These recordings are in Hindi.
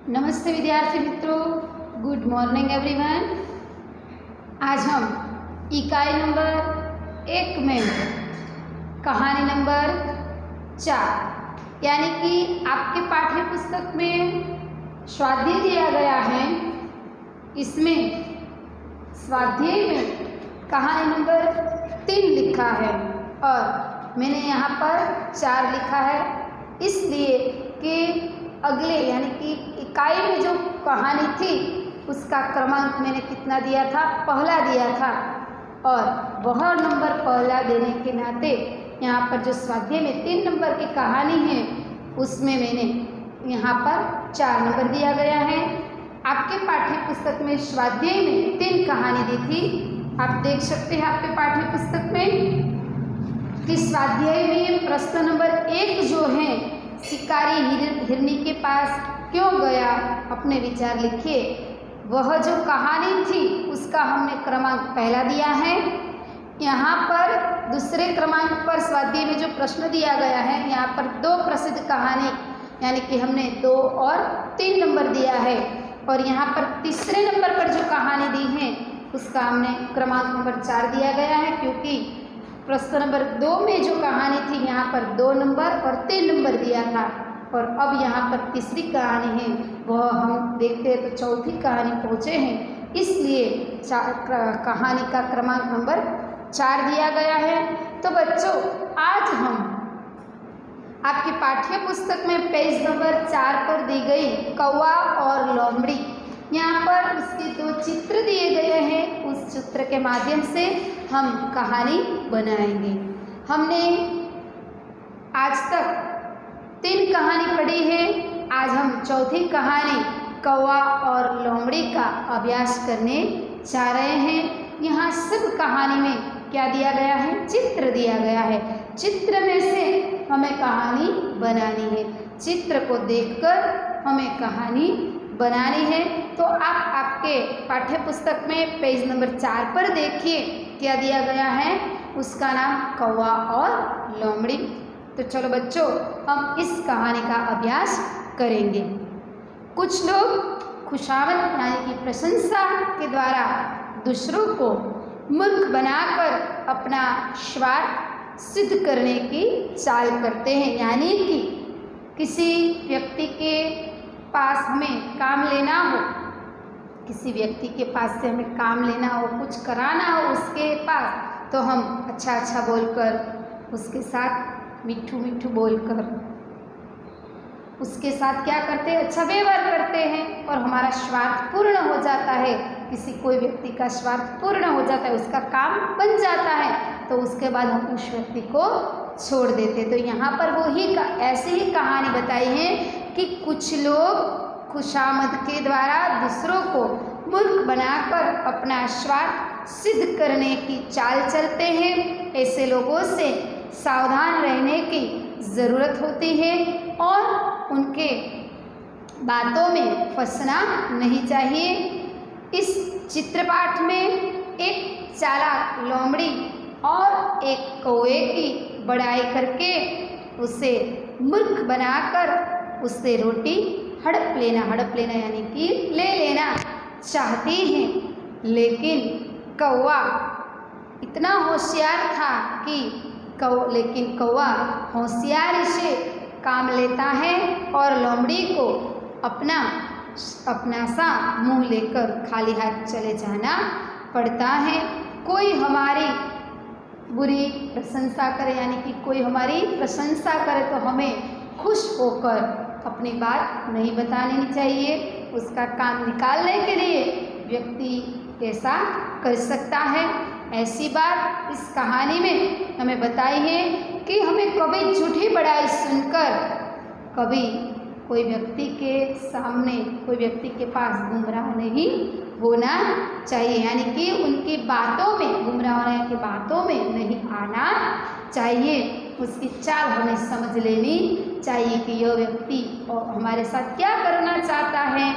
नमस्ते विद्यार्थी मित्रों, गुड मॉर्निंग एवरीवन। आज हम इकाई नंबर 1 में कहानी नंबर 4 यानी कि आपके पाठ्य पुस्तक में स्वाध्याय दिया गया है। इसमें स्वाध्याय में कहानी नंबर 3 लिखा है और मैंने यहाँ पर 4 लिखा है, इसलिए कि अगले यानी कि इकाई में जो कहानी थी उसका क्रमांक मैंने कितना दिया था, पहला दिया था, और वह नंबर पहला देने के नाते यहाँ पर जो स्वाध्याय में 3 नंबर की कहानी है उसमें मैंने यहाँ पर 4 नंबर दिया गया है। आपके पाठ्य पुस्तक में स्वाध्याय में 3 कहानी दी थी, आप देख सकते हैं आपके पाठ्य पुस्तक में कि स्वाध्याय में प्रश्न नंबर 1 जो है, शिकारी हिरनी के पास क्यों गया, अपने विचार लिखिए। वह जो कहानी थी उसका हमने क्रमांक पहला दिया है। यहाँ पर दूसरे क्रमांक पर स्वाध्याय में जो प्रश्न दिया गया है, यहाँ पर 2 प्रसिद्ध कहानी यानी कि हमने 2 और 3 नंबर दिया है, और यहाँ पर तीसरे नंबर पर जो कहानी दी है उसका हमने क्रमांक नंबर 4 दिया गया है, क्योंकि प्रश्न नंबर 2 में जो कहानी थी यहाँ पर 2 नंबर और 3 नंबर दिया था, और अब यहाँ पर तीसरी कहानी है वह हम देखते हैं तो चौथी कहानी पहुँचे हैं, इसलिए कहानी का क्रमांक नंबर 4 दिया गया है। तो बच्चों, आज हम आपकी पाठ्य पुस्तक में पेज नंबर 4 पर दी गई कौवा और लोमड़ी, यहाँ पर उसके 2 चित्र दिए गए हैं, उस चित्र के माध्यम से हम कहानी बनाएंगे। हमने आज तक 3 कहानी पढ़ी है, आज हम चौथी कहानी कौवा और लोमड़ी का अभ्यास करने जा रहे हैं। यहाँ सब कहानी में क्या दिया गया है, चित्र दिया गया है। चित्र में से हमें कहानी बनानी है, चित्र को देखकर हमें कहानी बनानी है। तो आप आपके पाठ्य पुस्तक में पेज नंबर 4 पर देखिए क्या दिया गया है, उसका नाम कौवा और लोमड़ी। तो चलो बच्चों, हम इस कहानी का अभ्यास करेंगे। कुछ लोग खुशामद यानी कि प्रशंसा के द्वारा दूसरों को मूर्ख बनाकर अपना स्वार्थ सिद्ध करने की चाल करते हैं, यानी कि किसी व्यक्ति के पास हमें काम लेना हो, किसी व्यक्ति के पास से हमें काम लेना हो, कुछ कराना हो उसके पास, तो हम अच्छा बोलकर, उसके साथ मिठू बोलकर उसके साथ क्या करते हैं, अच्छा व्यवहार करते हैं, और हमारा स्वार्थ पूर्ण हो जाता है। किसी कोई व्यक्ति का स्वार्थ पूर्ण हो जाता है, उसका काम बन जाता है, तो उसके बाद हम उस व्यक्ति को छोड़ देते। तो यहाँ पर ऐसी ही कहानी बताई है कि कुछ लोग खुशामद के द्वारा दूसरों को मूर्ख बनाकर अपना स्वार्थ सिद्ध करने की चाल चलते हैं। ऐसे लोगों से सावधान रहने की ज़रूरत होती है और उनके बातों में फंसना नहीं चाहिए। इस चित्रपाठ में एक चालाक लोमड़ी और एक कौवे की बड़ाई करके उसे मूर्ख बनाकर उससे रोटी हड़प लेना यानी कि ले लेना चाहती हैं, लेकिन कौवा इतना होशियार था कि कौवा होशियारी से काम लेता है और लोमड़ी को अपना सा मुंह लेकर खाली हाथ चले जाना पड़ता है। कोई हमारी बुरी प्रशंसा करे यानी कि कोई हमारी प्रशंसा करे तो हमें खुश होकर अपनी बात नहीं बतानी चाहिए, उसका काम निकालने के लिए व्यक्ति ऐसा कर सकता है। ऐसी बात इस कहानी में हमें बताई है कि हमें कभी झूठी बड़ाई सुनकर कभी कोई व्यक्ति के सामने, कोई व्यक्ति के पास गुमराह नहीं होना चाहिए, यानी कि उनकी बातों में, गुमराह होने की बातों में नहीं आना चाहिए। उसकी चाल हमें समझ लेनी चाहिए कि यह व्यक्ति हमारे साथ क्या करना चाहता है,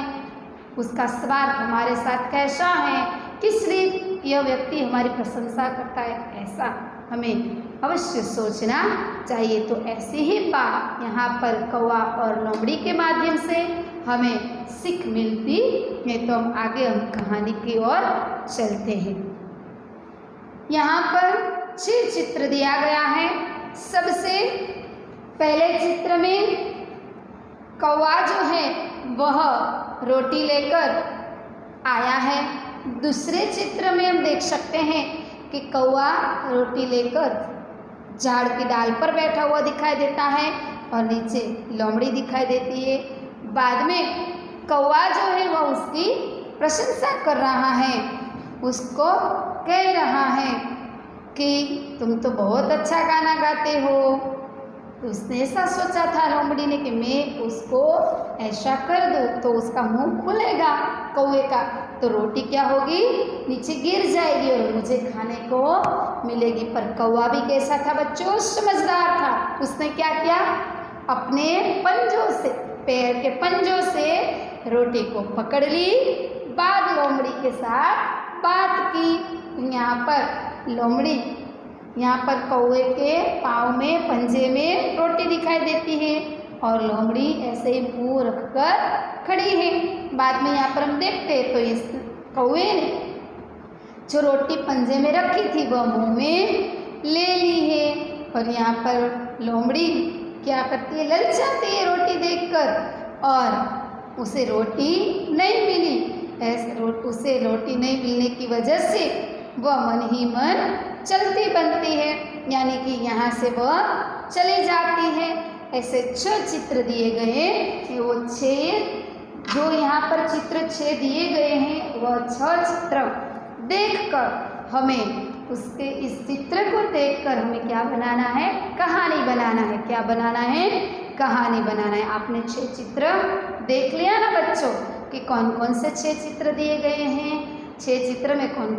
उसका स्वार्थ हमारे साथ कैसा है, किस लिए यह व्यक्ति हमारी प्रशंसा करता है, ऐसा हमें अवश्य सोचना चाहिए। तो ऐसी ही बात यहाँ पर कौवा और लोमड़ी के माध्यम से हमें सीख मिलती है। तो हम कहानी की ओर चलते हैं। यहाँ पर 6 चित्र दिया गया है। सबसे पहले चित्र में कौवा जो है वह रोटी लेकर आया है। दूसरे चित्र में हम देख सकते हैं कि कौवा रोटी लेकर झाड़ की डाल पर बैठा हुआ दिखाई देता है और नीचे लोमड़ी दिखाई देती है। बाद में कौवा जो है वह उसकी प्रशंसा कर रहा है, उसको कह रहा है कि तुम तो बहुत अच्छा गाना गाते हो। उसने ऐसा सोचा था लोमड़ी ने कि मैं उसको ऐसा कर दूँ तो उसका मुंह खुलेगा कौवे का, तो रोटी क्या होगी, नीचे गिर जाएगी और मुझे खाने को मिलेगी। पर कौवा भी कैसा था बच्चों, समझदार था। उसने क्या किया, अपने पंजों से, पैर के पंजों से रोटी को पकड़ ली। बाद लोमड़ी के साथ बात की। यहाँ पर लोमड़ी, यहाँ पर कौवे के पाँव में, पंजे में रोटी दिखाई देती है और लोमड़ी ऐसे ही मुँह रखकर खड़ी है। बाद में यहाँ पर हम देखते हैं तो इस कौवे ने जो रोटी पंजे में रखी थी वह मुँह में ले ली है। और यहाँ पर लोमड़ी क्या करती है, ललचाती है रोटी देखकर और उसे रोटी नहीं मिली। उसे रोटी नहीं मिलने की वजह से वह मन ही मन चलती बनती है, यानी कि यहाँ से वह चली जाती है। ऐसे 6 चित्र दिए गए हैं। वो 6 जो यहाँ पर चित्र 6 दिए गए हैं वह 6 चित्र देखकर हमें उसके इस चित्र को देखकर हमें क्या बनाना है, कहानी बनाना है। क्या बनाना है, कहानी बनाना है। आपने 6 चित्र देख लिया ना बच्चों कि कौन कौन से 6 चित्र दिए गए हैं। 6 चित्र में कौन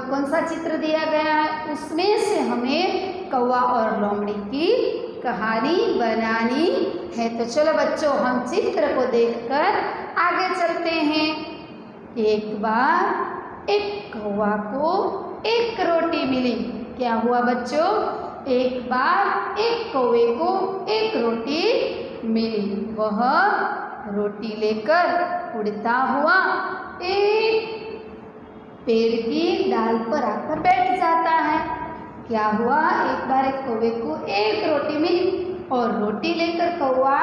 कौन सा चित्र दिया गया है, उसमें से हमें कौवा और लोमड़ी की कहानी बनानी है। तो चलो बच्चों हम चित्र को देखकर आगे चलते हैं। एक बार एक कौवा को एक रोटी मिली। क्या हुआ बच्चों, एक बार एक कौवे को एक रोटी मिली। वह रोटी लेकर उड़ता हुआ एक पेड़ की डाल पर आकर बैठ जाता है। क्या हुआ, एक बार एक कौवे को एक रोटी मिली और रोटी लेकर कौवा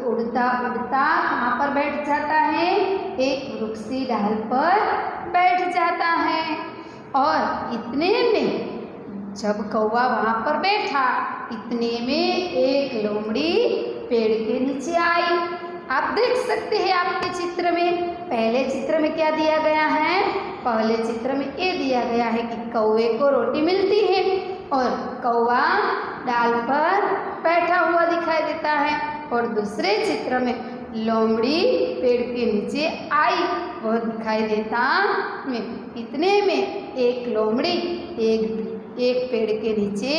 उड़ता उड़ता कहाँ पर बैठ जाता है, एक वृक्ष की डाल पर बैठ जाता है। और इतने में जब कौवा वहाँ पर बैठा, इतने में एक लोमड़ी पेड़ के नीचे आई। आप देख सकते हैं आपके चित्र में, पहले चित्र में क्या दिया गया है, पहले चित्र में ये दिया गया है कि कौवे को रोटी मिलती है और कौवा डाल पर बैठा हुआ दिखाई देता है। और दूसरे चित्र में लोमड़ी पेड़ के नीचे आई, वह दिखाई देता है। इतने में एक लोमड़ी एक पेड़ के नीचे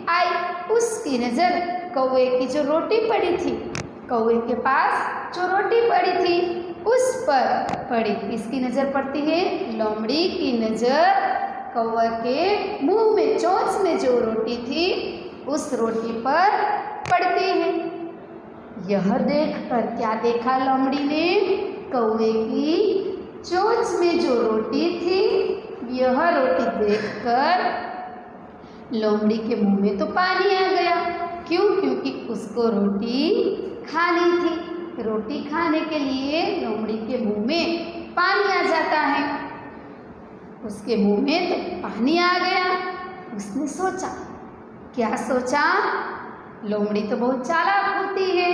आई। उसकी नज़र कौवे की जो रोटी पड़ी थी, कौवे के पास जो रोटी पड़ी थी उस पर पड़ी। किसकी नज़र पड़ती है, लोमड़ी की नज़र कौवा के मुंह में, चोंच में जो रोटी थी उस रोटी पर पड़ती है। यह देखकर क्या देखा लोमड़ी ने, कौवे की चोंच में जो रोटी थी, यह रोटी देखकर लोमड़ी के मुंह में तो पानी आ गया। क्यों, क्योंकि उसको रोटी खानी थी। रोटी खाने के लिए लोमड़ी के मुंह में पानी आ जाता है। उसके मुंह में तो पानी आ गया। उसने सोचा, क्या सोचा, लोमड़ी तो बहुत चालाक होती है,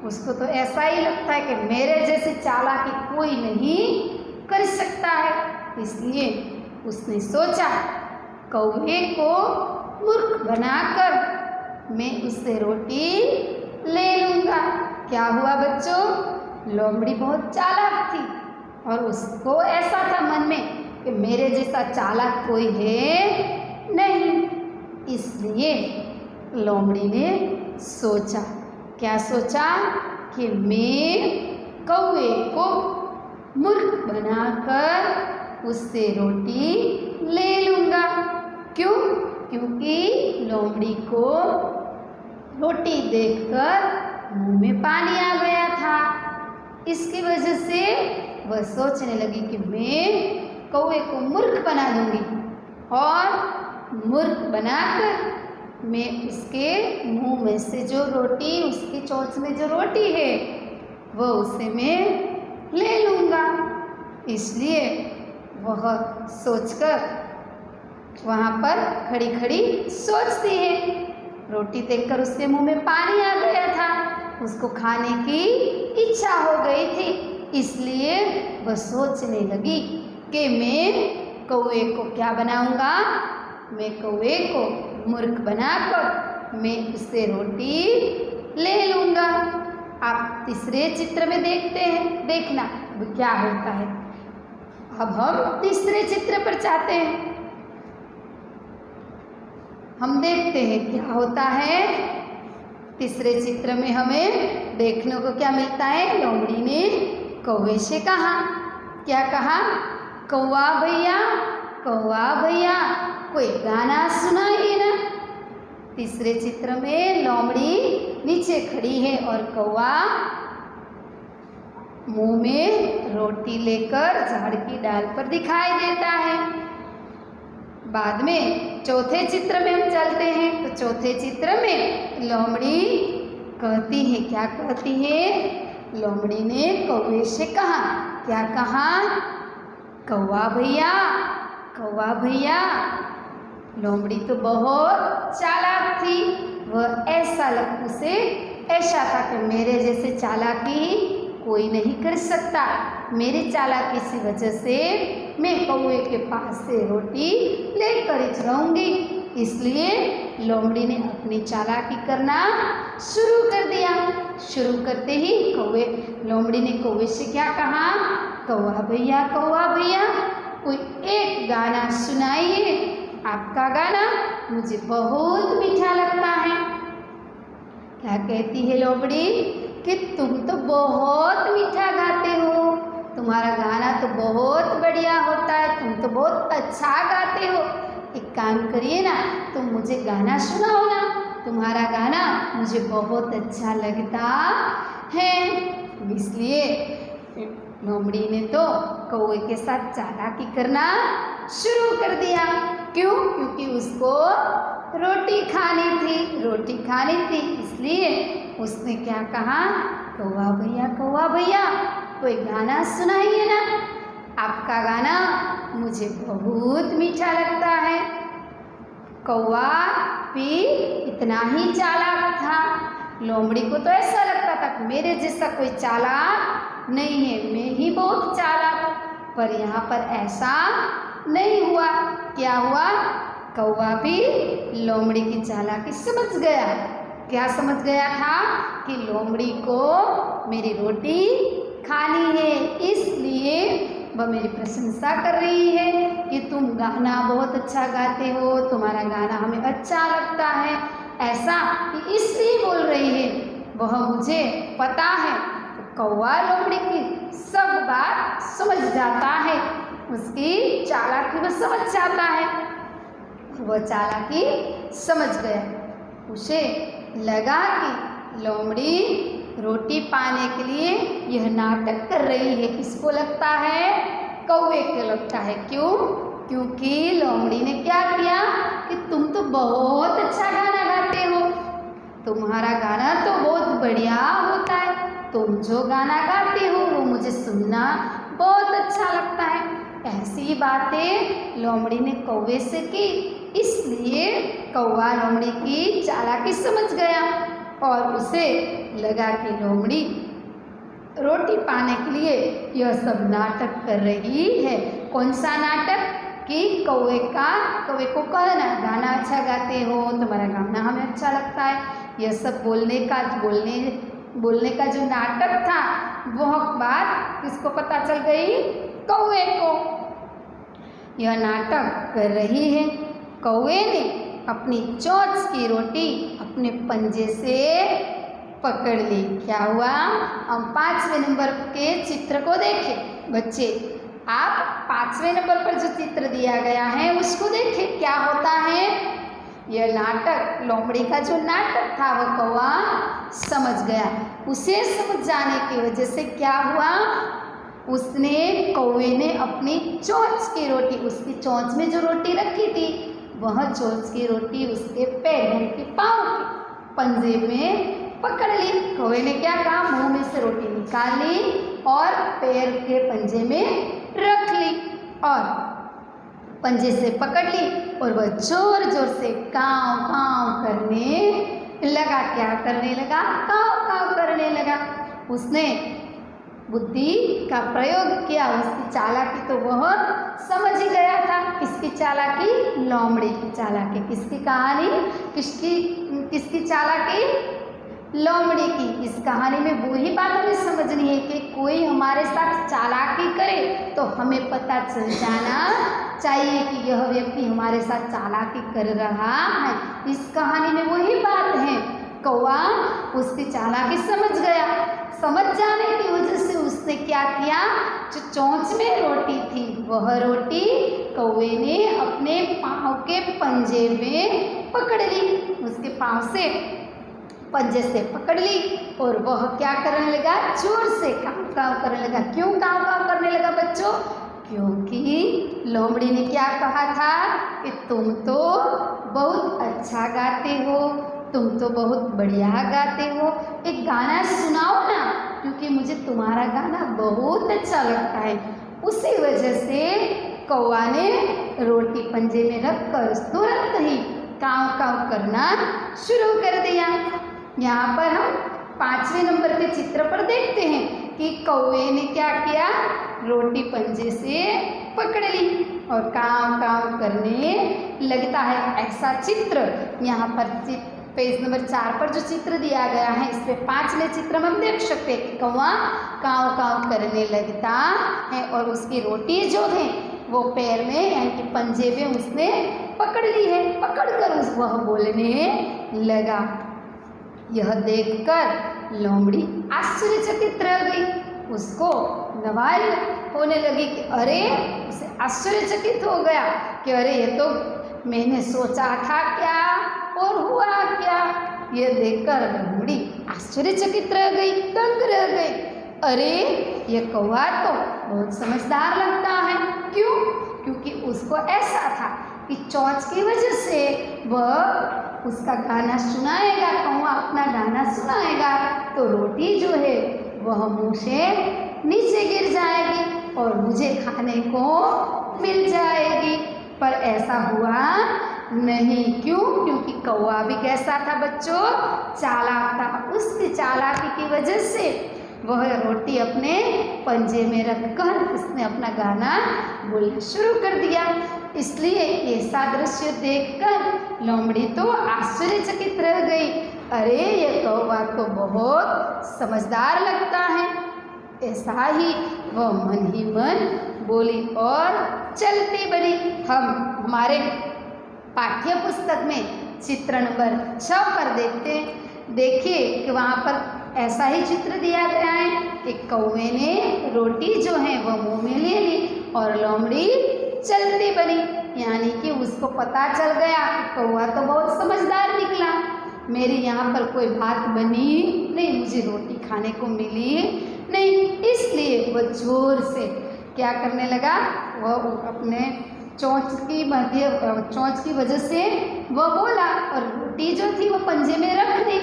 उसको तो ऐसा ही लगता है कि मेरे जैसे चालाकी कोई नहीं कर सकता है। इसलिए उसने सोचा कौवे को मूर्ख बनाकर मैं उससे रोटी ले लूँगा। क्या हुआ बच्चों, लोमड़ी बहुत चालाक थी और उसको ऐसा था मन में कि मेरे जैसा चालाक कोई है नहीं। इसलिए लोमड़ी ने सोचा, क्या सोचा कि मैं कौवे को मूर्ख बनाकर उससे रोटी ले लूँगा। क्यों, क्योंकि लोमड़ी को रोटी देखकर मुंह में पानी आ गया था। इसकी वजह से वह सोचने लगी कि मैं कौवे को मूर्ख बना दूंगी और मूर्ख बनाकर मैं उसके मुंह में से जो रोटी, उसकी चोंच में जो रोटी है वो उसे मैं ले लूँगा। इसलिए वह सोचकर वहाँ पर खड़ी खड़ी सोचती है। रोटी देखकर उसके मुंह में पानी आ गया था, उसको खाने की इच्छा हो गई थी। इसलिए वह सोचने लगी कि मैं कौवे को क्या बनाऊंगा, मैं कौवे को मूर्ख बनाकर मैं उससे रोटी ले लूँगा। आप तीसरे चित्र में देखते हैं, देखना अब क्या होता है। अब हम तीसरे चित्र पर जाते हैं। हम देखते हैं क्या होता है। तीसरे चित्र में हमें देखने को क्या मिलता है। लोमड़ी ने कौवे से कहा, क्या कहा, कौवा भैया कोई गाना सुनाइए ना। तीसरे चित्र में लोमड़ी नीचे खड़ी है और कौवा मुंह में रोटी लेकर झाड़ की डाल पर दिखाई देता है। बाद में चौथे चित्र में हम चलते हैं तो चौथे चित्र में लोमड़ी कहती है, क्या कहती है। लोमड़ी ने कौवे से कहा, क्या कहा, कौवा भैया। लोमड़ी तो बहुत चालाक थी। वह उसे ऐसा था कि मेरे जैसे चालाकी कोई नहीं कर सकता। मेरी चालाकी की वजह से मैं कौवे के पास से रोटी लेकर ही रहूँगी। इसलिए लोमड़ी ने अपनी चालाकी करना शुरू कर दिया। शुरू करते ही लोमड़ी ने कौवे से क्या कहा, कौवा भैया कोई एक गाना सुनाइए। आपका गाना मुझे बहुत मीठा लगता है। क्या कहती है लोमड़ी कि तुम तो बहुत मीठा गाते हो, तुम्हारा गाना तो बहुत बढ़िया होता है, तुम तो बहुत अच्छा गाते हो। एक काम करिए ना, तुम मुझे गाना सुनाओ ना, तुम्हारा गाना मुझे बहुत अच्छा लगता है। इसलिए लोमड़ी ने तो कौवे के साथ चालाकी करना शुरू कर दिया। क्यों? क्योंकि उसको रोटी खानी थी। इसलिए उसने क्या कहा, कौवा भैया कोई गाना सुनाइए ना, आपका गाना मुझे बहुत मीठा लगता है। कौवा भी इतना ही चालाक था। लोमड़ी को तो ऐसा लगता था कि मेरे जैसा कोई चालाक नहीं है, मैं ही बहुत चालाक। पर यहाँ पर ऐसा नहीं हुआ। क्या हुआ, कौवा भी लोमड़ी की चालाकी समझ गया। क्या समझ गया था कि लोमड़ी को मेरी रोटी खानी है, इसलिए वह मेरी प्रशंसा कर रही है कि तुम गाना बहुत अच्छा गाते हो, तुम्हारा गाना हमें अच्छा लगता है। ऐसा इसलिए बोल रही है। वह मुझे पता है। कौवा लोमड़ी की सब बात समझ जाता है, उसकी चालाकी वह समझ जाता है। वह चालाकी समझ गया। उसे लगा कि लोमड़ी रोटी पाने के लिए यह नाटक कर रही है। किसको लगता है? कौवे को लगता है। क्यों? क्योंकि लोमड़ी ने क्या किया कि तुम तो बहुत अच्छा गाना गाते हो, तुम्हारा गाना तो बहुत बढ़िया होता है, तुम जो गाना गाते हो वो मुझे सुनना बहुत अच्छा लगता है। ऐसी बातें लोमड़ी ने कौवे से की। इसलिए कौवा लोमड़ी की चालाकी समझ गया और उसे लगा कि लोमड़ी रोटी पाने के लिए यह सब नाटक कर रही है। कौन सा नाटक? कि कौवे को कहना गाना अच्छा गाते हो, तुम्हारा गाना हमें अच्छा लगता है। यह सब बोलने का जो नाटक था, वह बात किसको पता चल गई? कौवे को। यह नाटक कर रही है। कौवे ने अपनी चोंच की रोटी अपने पंजे से पकड़ ली। क्या हुआ? हम 5वें नंबर के चित्र को देखें। बच्चे, आप 5वें नंबर पर जो चित्र दिया गया है उसको देखें। क्या होता है? यह नाटक, लोमड़ी का जो नाटक था, वह कौवा समझ गया। उसे समझ जाने की वजह से क्या हुआ, उसने कौवे ने अपनी चोंच की रोटी, उसकी चोंच में जो रोटी रखी थी वह चोंच की रोटी उसके पैर यानी कि पाँव के पंजे में पकड़ ली। कौवे ने क्या कहा, मुंह में से रोटी निकाल ली और पैर के पंजे में रख ली और पंजे से पकड़ ली और वह जोर जोर से काँव काँव करने लगा। क्या करने लगा, काँव काँव करने लगा। उसने बुद्धि का प्रयोग किया, उसकी चालाकी तो वह समझ ही गया था। किसकी चालाकी, लोमड़ी की चालाकी। किसकी कहानी, किसकी चालाकी, लोमड़ी की। इस कहानी में वो ही बात हमें समझनी है कि कोई हमारे साथ चालाकी करे तो हमें पता चल जाना चाहिए कि यह व्यक्ति हमारे साथ चालाकी कर रहा है। इस कहानी में वही बात है। कौवा उसकी चालाकी समझ गया। समझ जाने की वजह से उसने क्या किया, जो चोंच में रोटी थी वह रोटी कौवे ने अपने पाँव के पंजे में पकड़ ली। उसके पाँव से पंजे से पकड़ ली और वह क्या करने लगा, जोर से काँव काँव करने लगा। क्यों काँव काँव करने लगा बच्चों, क्योंकि लोमड़ी ने क्या कहा था कि तुम तो बहुत अच्छा गाते हो, तुम तो बहुत बढ़िया गाते हो, एक गाना सुनाओ ना, क्योंकि मुझे तुम्हारा गाना बहुत अच्छा लगता है। उसी वजह से कौवा ने रोटी पंजे में रखकर तुरंत ही काँव काँव करना शुरू कर दिया। यहाँ पर हम 5वें नंबर के चित्र पर देखते हैं कि कौवे ने क्या किया, रोटी पंजे से पकड़ ली और काँव काँव करने लगता है। ऐसा चित्र यहाँ पर पेज नंबर 4 पर जो चित्र दिया गया है, इसमें 5वें चित्र में हम देख सकते हैं कि कौवा काँव काँव करने लगता है और उसकी रोटी जो है वो पैर में यानी कि पंजे में उसने पकड़ ली है। पकड़कर वह बोलने लगा। यह देखकर लोमड़ी आश्चर्यचकित रह गई। उसको नवाई होने लगी कि अरे, उसे आश्चर्यचकित हो गया कि अरे ये तो मैंने सोचा था क्या और हुआ क्या। यह देखकर लोमड़ी आश्चर्यचकित रह गई, दंग रह गई। अरे, ये कौवा तो बहुत समझदार लगता है। क्यों, क्योंकि उसको ऐसा था कि चोंच की वजह से वह उसका गाना सुनाएगा, कौवा अपना गाना सुनाएगा तो रोटी जो है वह मुंह से नीचे गिर जाएगी और मुझे खाने को मिल जाएगी। पर ऐसा हुआ नहीं। क्यों, क्योंकि कौवा भी कैसा था बच्चों, चालाक था। उसकी चालाकी की वजह से वह रोटी अपने पंजे में रखकर उसने अपना गाना बोलना शुरू कर दिया। इसलिए ऐसा दृश्य देखकर लोमड़ी तो आश्चर्यचकित रह गई। अरे, ये कौवा तो बहुत समझदार लगता है। ऐसा ही वह मन ही मन बोली और चलती बनी। हम हमारे पाठ्य पुस्तक में चित्र नंबर 6 पर देखिए कि वहाँ पर ऐसा ही चित्र दिया गया है कि कौवे ने रोटी जो है वह मुंह में ले ली और लोमड़ी चलती बनी। यानी कि उसको पता चल गया कि कौवा तो बहुत समझदार निकला, मेरी यहाँ पर कोई बात बनी नहीं, मुझे रोटी खाने को मिली नहीं। इसलिए वह जोर से क्या करने लगा, वह अपने चोंच की वजह से वह बोला और रोटी जो थी वह पंजे में रख दी।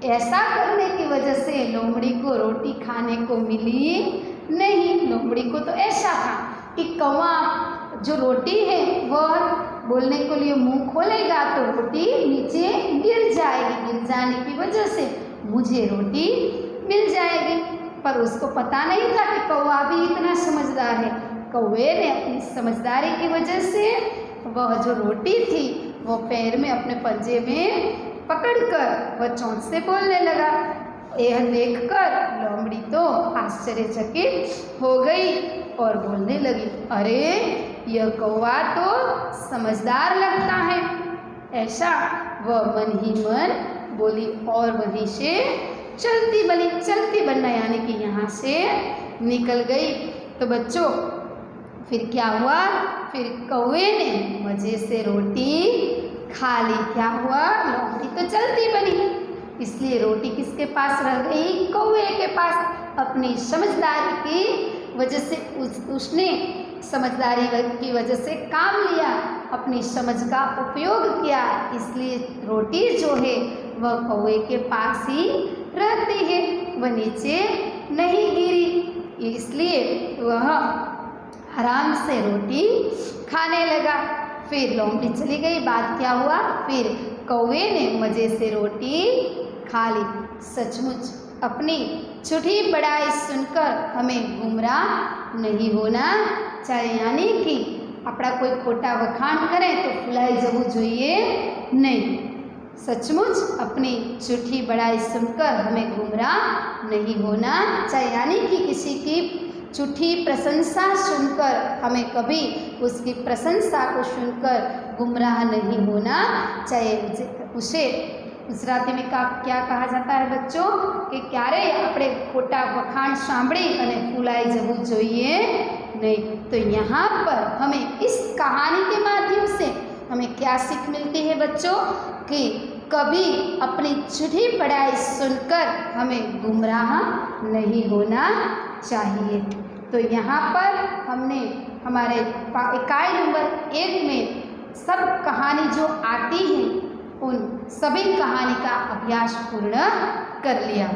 ऐसा करने की वजह से लोमड़ी को रोटी खाने को मिली नहीं। लोमड़ी को तो ऐसा था कि कौवा जो रोटी है वह बोलने के लिए मुंह खोलेगा तो रोटी नीचे गिर जाएगी, गिर जाने की वजह से मुझे रोटी मिल जाएगी। पर उसको पता नहीं था कि कौवा भी इतना समझदार है। कौवे ने अपनी समझदारी की वजह से वह जो रोटी थी वो पैर में अपने पंजे में पकड़कर वह चोंच से बोलने लगा। यह देखकर लोमड़ी तो आश्चर्यचकित हो गई और बोलने लगी, अरे, यह कौवा तो समझदार लगता है। ऐसा वह मन ही मन बोली और वहीं से चलती बनना यानी कि यहाँ से निकल गई। तो बच्चों फिर क्या हुआ, फिर कौवे ने मज़े से रोटी खा ली। क्या हुआ, लोमड़ी तो चलती बनी इसलिए रोटी किसके पास रह गई? कौवे के पास। अपनी समझदारी की वजह से उसने समझदारी की वजह से काम लिया, अपनी समझ का उपयोग किया, इसलिए रोटी जो है वह कौवे के पास ही रहती है, वह नीचे नहीं गिरी, इसलिए वह आराम से रोटी खाने लगा। फिर लोमड़ी चली गई, बात क्या हुआ? फिर कौवे ने मज़े से रोटी खा ली। सचमुच अपनी छुट्टी बड़ाई सुनकर हमें गुमराह नहीं होना चाहिए, यानी कि अपना कोई खोटा वखाण करें तो फुलाई जवू જોઈએ नहीं। सचमुच अपनी छुट्टी बड़ाई सुनकर हमें गुमराह नहीं होना चाहिए, यानी कि किसी की झूठी प्रशंसा सुनकर हमें कभी उसकी प्रशंसा को सुनकर गुमराह नहीं होना चाहिए। उसे गुजराती में क्या कहा जाता है बच्चों कि क्यारे આપણે खोटा वखाण सांभળી અને फूलाई जवू જોઈએ नहीं। तो यहाँ पर हमें इस कहानी के माध्यम से हमें क्या सीख मिलती है बच्चों कि कभी अपनी झूठी पढ़ाई सुनकर हमें गुमराह नहीं होना चाहिए। तो यहाँ पर हमने हमारे इकाई नंबर 1 में सब कहानी जो आती हैं उन सभी कहानी का अभ्यास पूर्ण कर लिया।